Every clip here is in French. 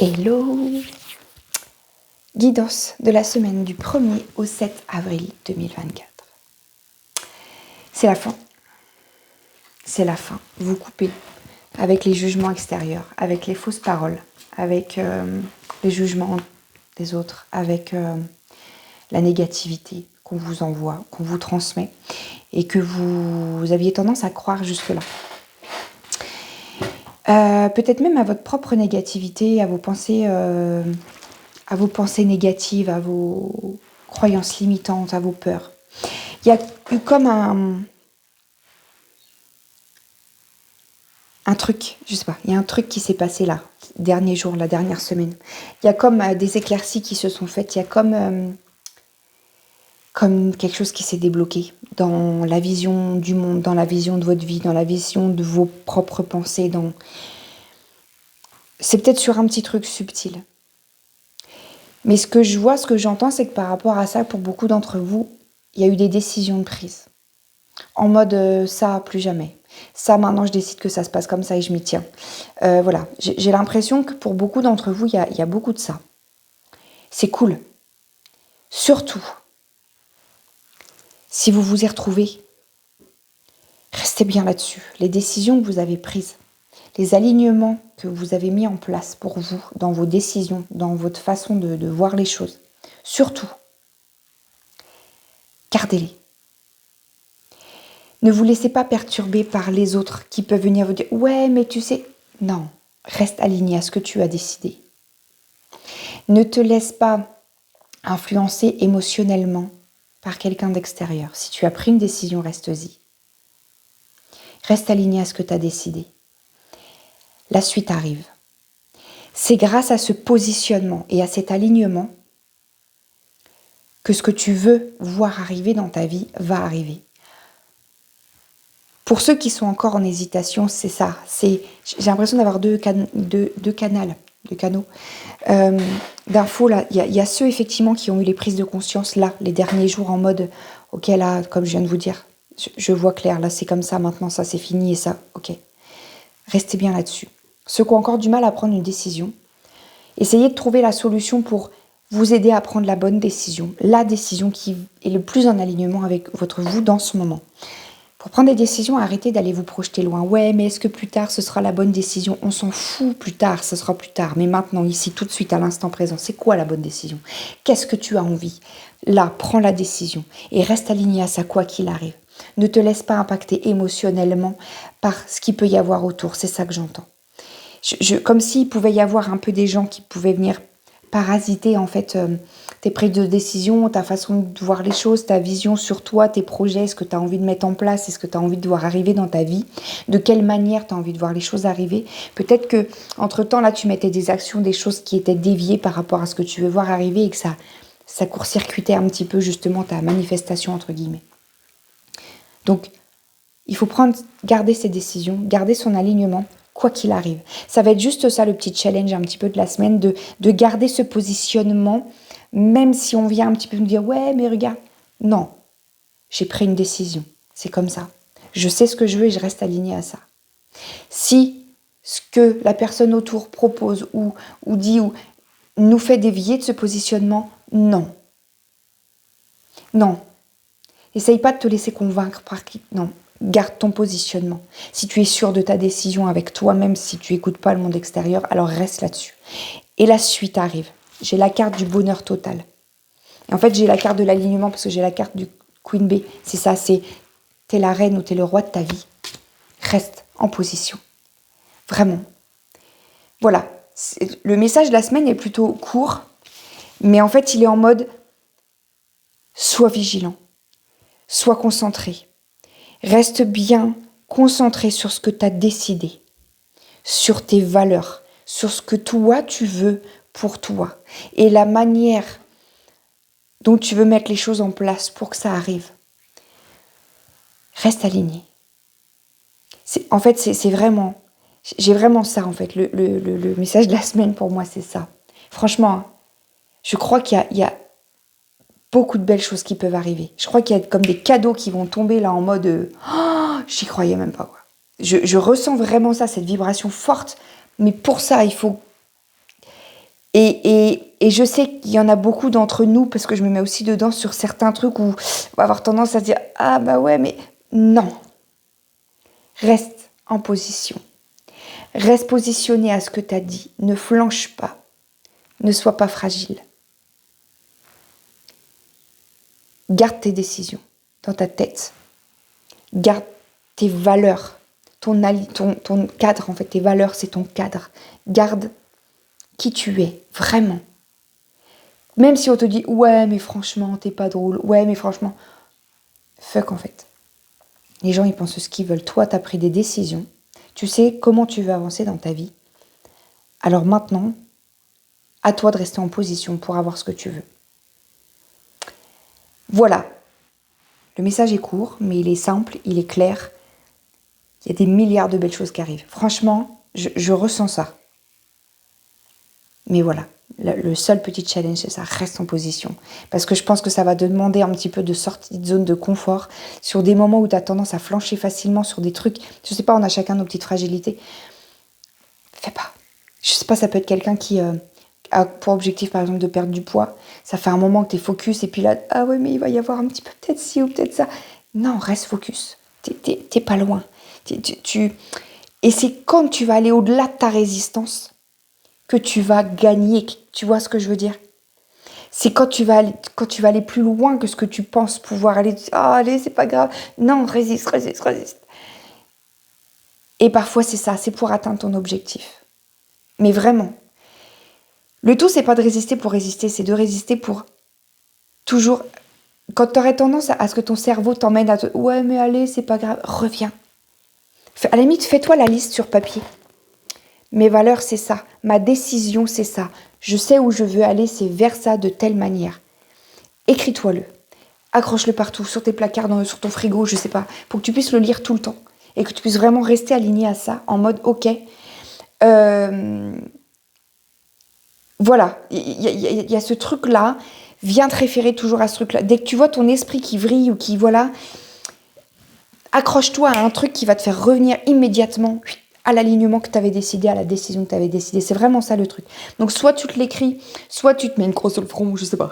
Hello! Guidance de la semaine du 1er au 7 avril 2024. C'est la fin. C'est la fin. Vous coupez avec les jugements extérieurs, avec les fausses paroles, avec les jugements des autres, avec la négativité qu'on vous envoie, qu'on vous transmet et que vous aviez tendance à croire jusque-là. Peut-être même à votre propre négativité, à vos pensées négatives, à vos croyances limitantes, à vos peurs. Il y a eu comme un truc, je sais pas, il y a un truc qui s'est passé là, dernier jour, la dernière semaine. Il y a comme des éclaircies qui se sont faites, il y a comme quelque chose qui s'est débloqué dans la vision du monde, dans la vision de votre vie, dans la vision de vos propres pensées. C'est peut-être sur un petit truc subtil. Mais ce que je vois, ce que j'entends, c'est que par rapport à ça, pour beaucoup d'entre vous, il y a eu des décisions prises. En mode, ça, plus jamais. Ça, maintenant, je décide que ça se passe comme ça et je m'y tiens. Voilà, j'ai l'impression que pour beaucoup d'entre vous, il y a beaucoup de ça. C'est cool. Surtout, si vous vous y retrouvez, restez bien là-dessus. Les décisions que vous avez prises, les alignements que vous avez mis en place pour vous, dans vos décisions, dans votre façon de voir les choses, surtout, gardez-les. Ne vous laissez pas perturber par les autres qui peuvent venir vous dire « Ouais, mais tu sais… » Non, reste aligné à ce que tu as décidé. Ne te laisse pas influencer émotionnellement par quelqu'un d'extérieur. Si tu as pris une décision, reste-y. Reste aligné à ce que tu as décidé. La suite arrive. C'est grâce à ce positionnement et à cet alignement que ce que tu veux voir arriver dans ta vie va arriver. Pour ceux qui sont encore en hésitation, c'est ça. J'ai l'impression d'avoir deux canaux d'infos. Là, il y a ceux effectivement qui ont eu les prises de conscience là, les derniers jours en mode, ok là, comme je viens de vous dire, je vois clair, là c'est comme ça, maintenant ça c'est fini et ça, ok. Restez bien là-dessus. Ceux qui ont encore du mal à prendre une décision, essayez de trouver la solution pour vous aider à prendre la bonne décision, la décision qui est le plus en alignement avec votre vous dans ce moment. Pour prendre des décisions, arrêtez d'aller vous projeter loin. Ouais, mais est-ce que plus tard, ce sera la bonne décision? On s'en fout, plus tard, ce sera plus tard. Mais maintenant, ici, tout de suite, à l'instant présent, c'est quoi la bonne décision? Qu'est-ce que tu as envie? Là, prends la décision et reste aligné à ça, quoi qu'il arrive. Ne te laisse pas impacter émotionnellement par ce qu'il peut y avoir autour. C'est ça que j'entends. Comme s'il pouvait y avoir un peu des gens qui pouvaient venir parasiter, en fait, tes prises de décision, ta façon de voir les choses, ta vision sur toi, tes projets, ce que tu as envie de mettre en place, ce que tu as envie de voir arriver dans ta vie, de quelle manière tu as envie de voir les choses arriver. Peut-être que entre-temps, là, tu mettais des actions, des choses qui étaient déviées par rapport à ce que tu veux voir arriver et que ça court-circuitait un petit peu justement ta manifestation, entre guillemets. Donc, il faut garder ses décisions, garder son alignement, quoi qu'il arrive. Ça va être juste ça le petit challenge un petit peu de la semaine, de garder ce positionnement, même si on vient un petit peu nous dire « Ouais, mais regarde ». Non, j'ai pris une décision, c'est comme ça. Je sais ce que je veux et je reste alignée à ça. Si ce que la personne autour propose ou dit ou nous fait dévier de ce positionnement, non. Non. Essaye pas de te laisser convaincre par qui. Non. Garde ton positionnement. Si tu es sûr de ta décision avec toi-même, si tu n'écoutes pas le monde extérieur, alors reste là-dessus. Et la suite arrive. J'ai la carte du bonheur total. Et en fait, j'ai la carte de l'alignement parce que j'ai la carte du Queen Bee. C'est ça, t'es la reine ou t'es le roi de ta vie. Reste en position. Vraiment. Voilà. Le message de la semaine est plutôt court, mais en fait, il est en mode sois vigilant, sois concentré. Reste bien concentré sur ce que tu as décidé, sur tes valeurs, sur ce que toi tu veux pour toi et la manière dont tu veux mettre les choses en place pour que ça arrive. Reste aligné. En fait, c'est vraiment, j'ai vraiment ça en fait. Le message de la semaine pour moi, c'est ça. Franchement, hein, je crois qu'il y a beaucoup de belles choses qui peuvent arriver. Je crois qu'il y a comme des cadeaux qui vont tomber là en mode j'y croyais même pas, quoi. Je ressens vraiment ça, cette vibration forte. Mais pour ça, il faut Et je sais qu'il y en a beaucoup d'entre nous, parce que je me mets aussi dedans sur certains trucs où on va avoir tendance à se dire « Ah bah ouais, mais non !» Reste en position. Reste positionné à ce que tu as dit. Ne flanche pas. Ne sois pas fragile. Garde tes décisions dans ta tête. Garde tes valeurs. Ton cadre, en fait, tes valeurs, c'est ton cadre. Garde qui tu es, vraiment. Même si on te dit « Ouais, mais franchement, t'es pas drôle. Ouais, mais franchement... » Fuck, en fait. Les gens, ils pensent ce qu'ils veulent. Toi, t'as pris des décisions. Tu sais comment tu veux avancer dans ta vie. Alors maintenant, à toi de rester en position pour avoir ce que tu veux. Voilà. Le message est court, mais il est simple, il est clair. Il y a des milliards de belles choses qui arrivent. Franchement, je ressens ça. Mais voilà, le seul petit challenge, c'est ça, reste en position. Parce que je pense que ça va te demander un petit peu de sortie de zone de confort sur des moments où tu as tendance à flancher facilement sur des trucs. Je sais pas, on a chacun nos petites fragilités. Fais pas. Je sais pas, ça peut être quelqu'un qui a pour objectif, par exemple, de perdre du poids. Ça fait un moment que tu es focus et puis là, ah ouais, mais il va y avoir un petit peu peut-être ci ou peut-être ça. Non, reste focus. T'es pas loin. Et c'est quand tu vas aller au-delà de ta résistance que tu vas gagner. Tu vois ce que je veux dire? C'est quand tu vas aller plus loin que ce que tu penses pouvoir aller. Ah, allez, c'est pas grave. Non, résiste. Et parfois, c'est ça, c'est pour atteindre ton objectif. Mais vraiment. Le tout, c'est pas de résister pour résister, c'est de résister pour toujours. Quand tu aurais tendance à ce que ton cerveau t'emmène à te. Ouais, mais allez, c'est pas grave, reviens. À la limite, fais-toi la liste sur papier. Mes valeurs, c'est ça. Ma décision, c'est ça. Je sais où je veux aller, c'est vers ça de telle manière. Écris-toi-le. Accroche-le partout, sur tes placards, sur ton frigo, je sais pas, pour que tu puisses le lire tout le temps. Et que tu puisses vraiment rester aligné à ça, en mode, ok, voilà, il y a ce truc-là, viens te référer toujours à ce truc-là. Dès que tu vois ton esprit qui vrille ou qui, voilà, accroche-toi à un truc qui va te faire revenir immédiatement à l'alignement que tu avais décidé, à la décision que tu avais décidé. C'est vraiment ça le truc. Donc soit tu te l'écris, soit tu te mets une croix sur le front, je sais pas,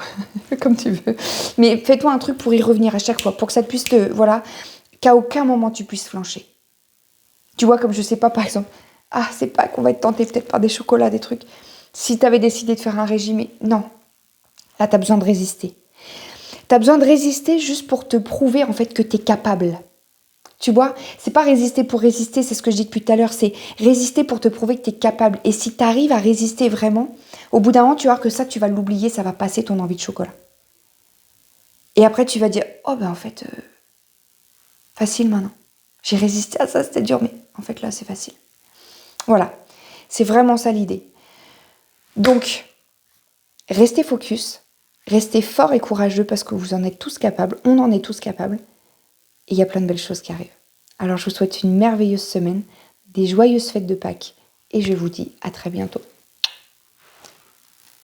comme tu veux. Mais fais-toi un truc pour y revenir à chaque fois, pour que ça puisse te, voilà, qu'à aucun moment tu puisses flancher. Tu vois, comme je sais pas, par exemple, ah, c'est pas qu'on va être tenté peut-être par des chocolats, des trucs. Si tu avais décidé de faire un régime, non. Là, tu as besoin de résister. Tu as besoin de résister juste pour te prouver en fait que tu es capable. Tu vois, c'est pas résister pour résister, c'est ce que je dis depuis tout à l'heure, c'est résister pour te prouver que tu es capable. Et si tu arrives à résister vraiment, au bout d'un moment, tu vas voir que ça, tu vas l'oublier, ça va passer ton envie de chocolat. Et après, tu vas dire, oh ben en fait, facile maintenant. J'ai résisté à ça, c'était dur, mais en fait là, c'est facile. Voilà, c'est vraiment ça l'idée. Donc, restez focus, restez fort et courageux parce que vous en êtes tous capables, on en est tous capables. Et il y a plein de belles choses qui arrivent. Alors je vous souhaite une merveilleuse semaine, des joyeuses fêtes de Pâques et je vous dis à très bientôt.